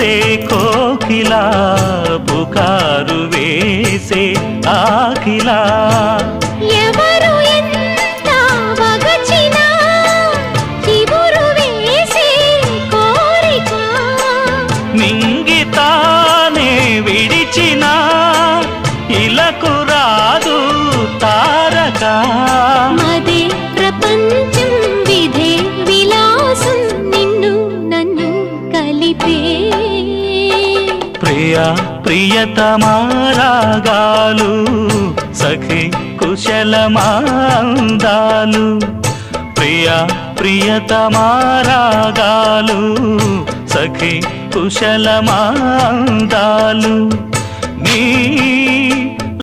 చేసే కోకిలా పుకారు వేసే ఆకిలా ఎవరు ఎంత వగచినా చివురు వేసే కోరిక నింగితానే విడిచిన ఇలకు రాదు తారక మదే ప్రపంచం విధే విలాసం నిన్ను నన్ను కలిపే ప్రియా ప్రియతమారాగాలు సఖి కుశలమాందాలు ప్రియా ప్రియతమారాగాలు సఖి కుశలమాందాలు నీ